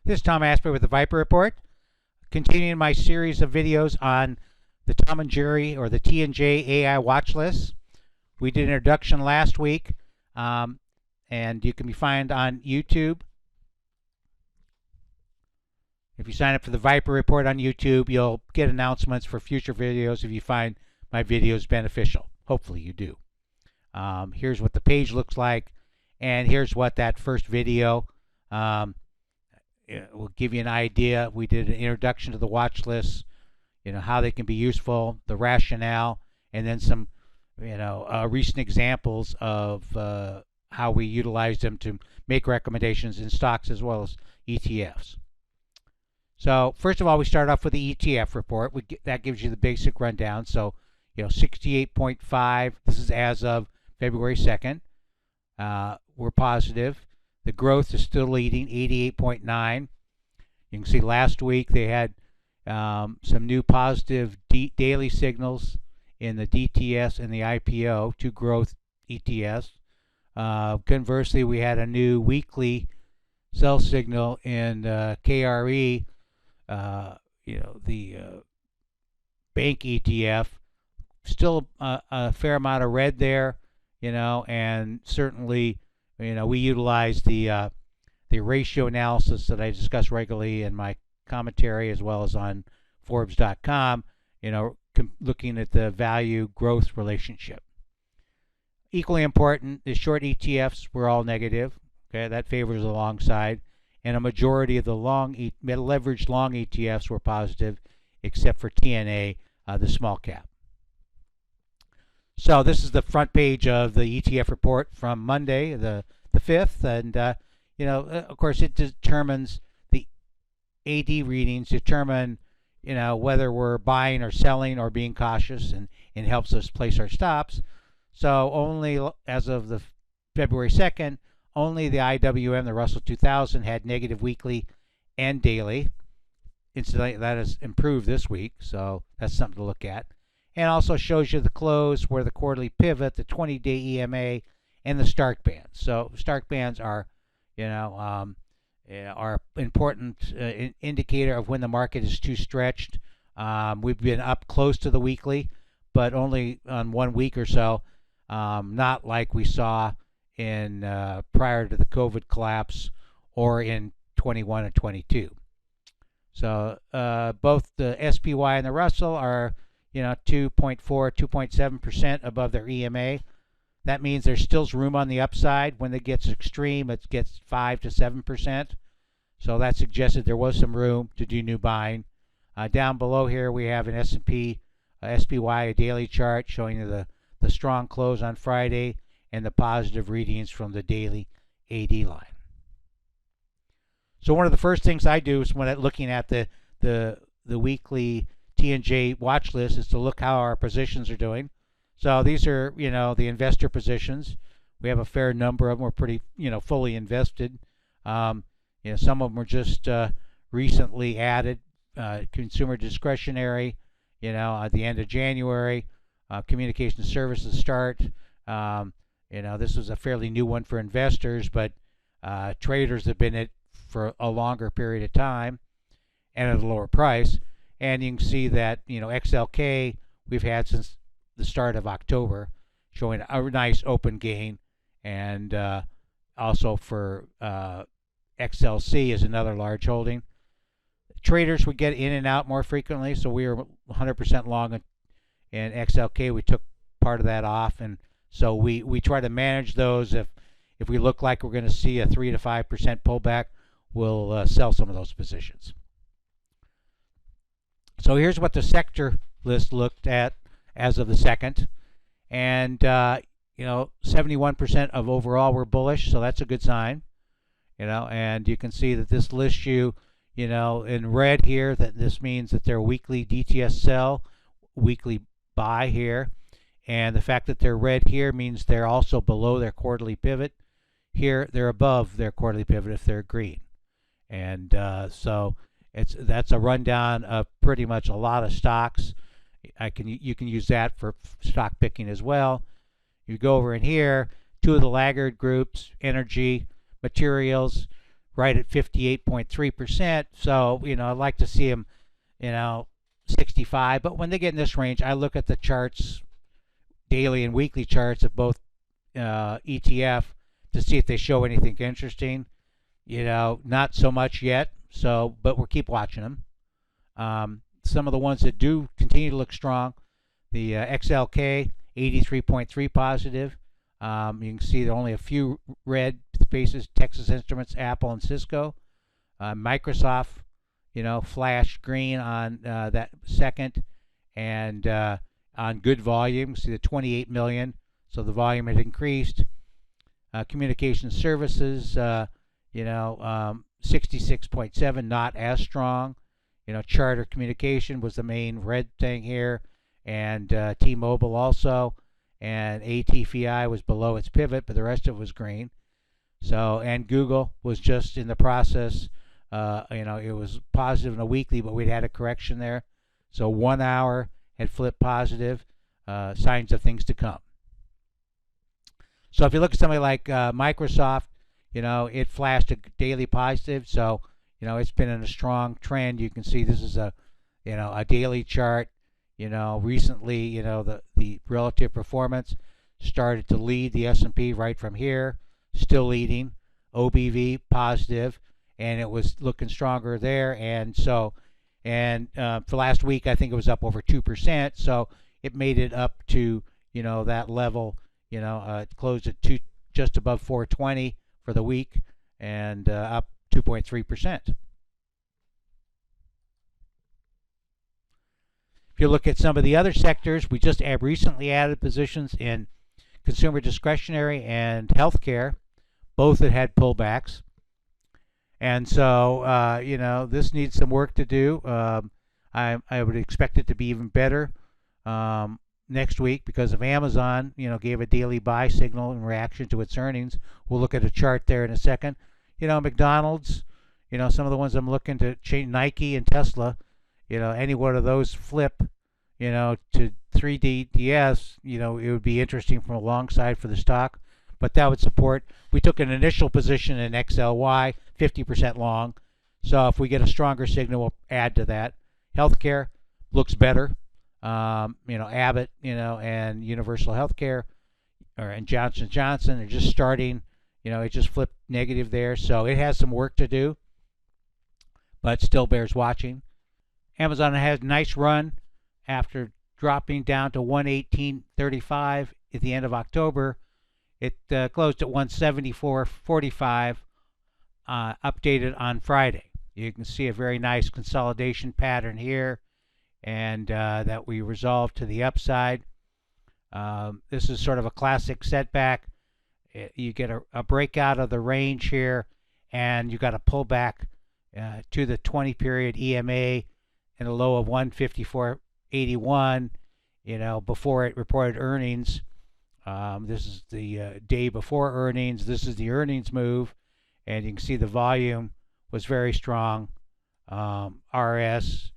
This is Tom Aspray with the Viper Report, continuing my series of videos on the Tom and Jerry or the T&J AI Watch List. We did an introduction last week, and you can be found on YouTube. If you sign up for the Viper Report on YouTube, you'll get announcements for future videos if you find my videos beneficial. Hopefully you do. Here's what the page looks like, and here's what that first video will give you an idea. We did an introduction to the watch list, how they can be useful, the rationale, and then some, recent examples of how we utilize them to make recommendations in stocks as well as ETFs. So first of all, we start off with the ETF report. That gives you the basic rundown. So, 68.5. This is as of February 2nd. We're positive. The growth is still leading, 88.9. You can see last week they had some new positive daily signals in the DTS and the IPO, two growth ETFs. Conversely, we had a new weekly sell signal in KRE, the bank ETF. Still a fair amount of red there, and certainly, we utilize the ratio analysis that I discuss regularly in my commentary as well as on Forbes.com, looking at the value growth relationship. Equally important, the short ETFs were all negative. Okay, that favors the long side, and a majority of the leveraged long ETFs were positive, except for TNA, the small cap. So this is the front page of the ETF report from Monday, the 5th, and of course it determines the AD readings determine whether we're buying or selling or being cautious, and helps us place our stops. So only as of the February 2nd, only the IWM, the Russell 2000, had negative weekly and daily. Incidentally, that has improved this week, so that's something to look at. And also shows you the close where the quarterly pivot, the 20-day EMA, and the Stark bands. So Stark bands are, are important indicator of when the market is too stretched. We've been up close to the weekly, but only on 1 week or so. Not like we saw in prior to the COVID collapse or in 21 and 22. So both the SPY and the Russell are 2.4, 2.7% above their EMA. That means there's still room on the upside. When it gets extreme, it gets 5 to 7%. So that suggested there was some room to do new buying. Down below here, we have an S&P SPY, a daily chart showing you the strong close on Friday and the positive readings from the daily AD line. So one of the first things I do is when I'm looking at the weekly T&J watch list is to look how our positions are doing. So these are, the investor positions. We have a fair number of them. We're pretty, fully invested. Some of them were just recently added. Consumer discretionary, at the end of January. Communication services start. This was a fairly new one for investors, but traders have been in it for a longer period of time and at a lower price. And you can see that, XLK we've had since the start of October, showing a nice open gain. And also for XLC is another large holding. Traders would get in and out more frequently, so we were 100% long in XLK. We took part of that off, and so we try to manage those. If we look like we're going to see a 3 to 5% pullback, we'll sell some of those positions. So here's what the sector list looked at as of the 2nd. And, 71% of overall were bullish, so that's a good sign. And you can see that this lists you, in red here, that this means that they're weekly DTS sell, weekly buy here. And the fact that they're red here means they're also below their quarterly pivot. Here, they're above their quarterly pivot if they're green. And so that's a rundown of pretty much a lot of stocks. You can use that for stock picking as well. You go over in here, two of the laggard groups, energy, materials, right at 58.3%. So, I'd like to see them, 65. But when they get in this range, I look at the charts, daily and weekly charts of both ETF to see if they show anything interesting. Not so much yet. So, but we'll keep watching them. Some of the ones that do continue to look strong, the XLK 83.3 positive. You can see there are only a few red spaces: Texas Instruments, Apple, and Cisco. Microsoft, flashed green on that second, and on good volume. See the 28 million, so the volume had increased. Communication services, 66.7, not as strong. Charter Communication was the main red thing here, and T-Mobile also, and ATVI was below its pivot, but the rest of it was green. So, and Google was just in the process. It was positive in a weekly, but we'd had a correction there. So 1 hour had flipped positive, signs of things to come. So if you look at somebody like Microsoft, it flashed a daily positive. So, it's been in a strong trend. You can see this is a daily chart. Recently, the relative performance started to lead the S&P right from here, still leading. OBV positive, and it was looking stronger there. And so, for last week, I think it was up over 2%. So it made it up to that level. It closed at just above 420 for the week, and up 2.3%. If you look at some of the other sectors, we just recently added positions in consumer discretionary and healthcare, both that had pullbacks. And so, this needs some work to do. I would expect it to be even better next week because of Amazon, gave a daily buy signal in reaction to its earnings. We'll look at a chart there in a second. McDonald's, some of the ones I'm looking to change, Nike and Tesla, any one of those flip, to 3DDS, it would be interesting from a long side for the stock, but that would support. We took an initial position in XLY, 50% long. So if we get a stronger signal, we'll add to that. Healthcare looks better. Abbott, and Universal Healthcare, and Johnson & Johnson are just starting. It just flipped negative there. So it has some work to do, but still bears watching. Amazon has a nice run after dropping down to 118.35 at the end of October. It closed at 174.45, updated on Friday. You can see a very nice consolidation pattern here, and that we resolved to the upside. This is sort of a classic setback. You get a breakout of the range here, and you got a pullback to the 20 period EMA and a low of 154.81, before it reported earnings. This is the day before earnings. This is the earnings move, and you can see the volume was very strong. RS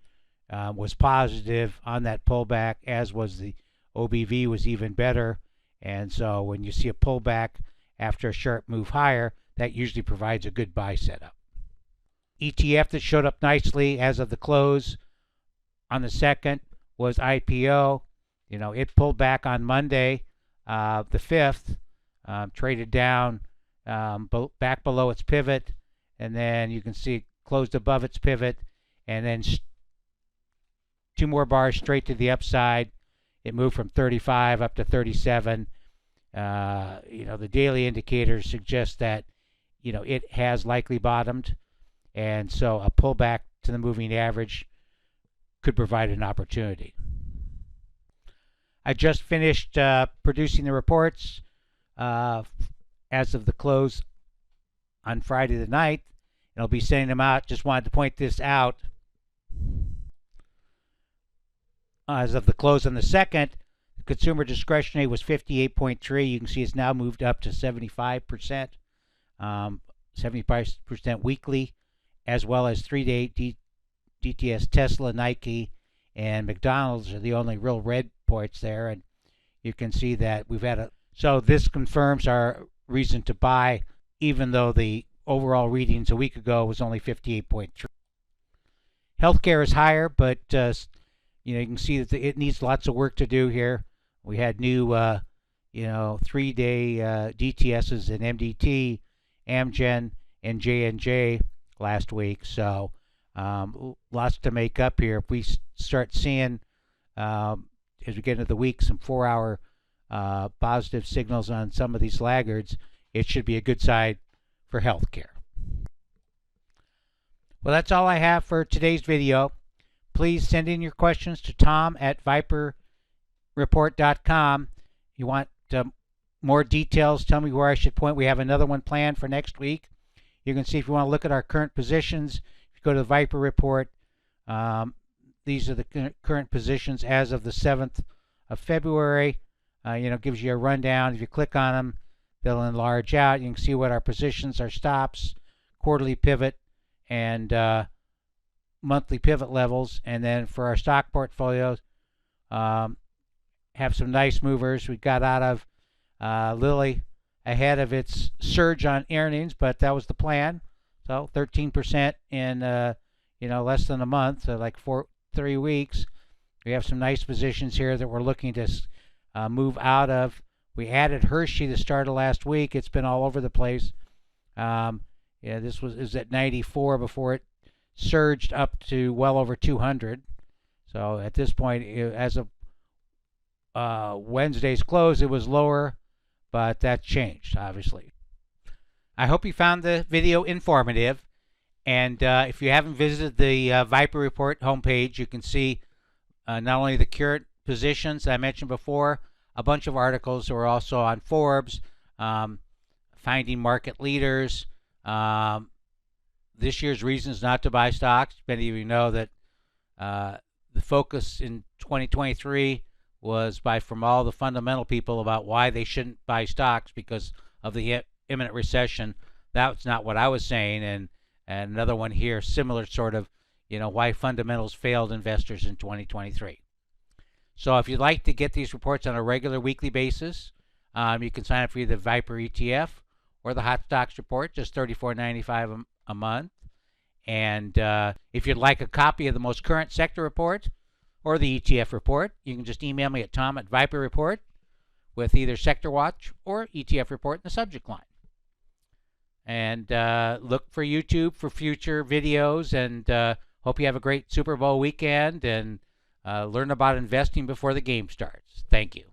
was positive on that pullback, as was the OBV was even better. And so when you see a pullback after a sharp move higher, that usually provides a good buy setup. ETF that showed up nicely as of the close on the 2nd was IPO. It pulled back on Monday, the 5th, traded down back below its pivot, and then you can see it closed above its pivot, and then two more bars straight to the upside. It moved from 35 up to 37. The daily indicators suggest that it has likely bottomed, and so a pullback to the moving average could provide an opportunity. I just finished producing the reports as of the close on Friday the 9th, and I'll be sending them out. Just wanted to point this out. As of the close on the 2nd, the consumer discretionary was 58.3. You can see it's now moved up to 75%, 75% weekly, as well as 3-day DTS. Tesla, Nike, and McDonald's are the only real red points there, and you can see that we've had so this confirms our reason to buy, even though the overall readings a week ago was only 58.3. Healthcare is higher, but you can see that it needs lots of work to do here. We had new 3-day DTSs in MDT, Amgen, and J&J last week. So lots to make up here. If we start seeing, as we get into the week, some 4-hour positive signals on some of these laggards, it should be a good side for healthcare. Well, that's all I have for today's video. Please send in your questions to tom@viperreport.com. If you want more details, tell me where I should point. We have another one planned for next week. You can see if you want to look at our current positions, if you go to the Viper Report, these are the current positions as of the 7th of February. Gives you a rundown. If you click on them, they'll enlarge out. You can see what our positions, our stops, quarterly pivot, and monthly pivot levels. And then for our stock portfolios, have some nice movers. We got out of Lilly ahead of its surge on earnings, but that was the plan. So 13% in less than a month, so like 3 weeks. We have some nice positions here that we're looking to move out of. We added Hershey the start of last week. It's been all over the place. This was at 94 before it surged up to well over 200. So at this point, as of Wednesday's close, it was lower, but that changed, obviously. I hope you found the video informative. And if you haven't visited the Viper Report homepage, you can see not only the current positions I mentioned before, a bunch of articles that are also on Forbes, finding market leaders, this year's reasons not to buy stocks. Many of you know that the focus in 2023 was from all the fundamental people about why they shouldn't buy stocks because of the imminent recession. That's not what I was saying. And another one here, similar sort of, why fundamentals failed investors in 2023. So if you'd like to get these reports on a regular weekly basis, you can sign up for either the Viper ETF or the Hot Stocks Report, just $34.95 a month. And if you'd like a copy of the most current sector report or the ETF report, you can just email me at tom@viperreport with either Sector Watch or ETF report in the subject line. And look for YouTube for future videos, and hope you have a great Super Bowl weekend and learn about investing before the game starts. Thank you.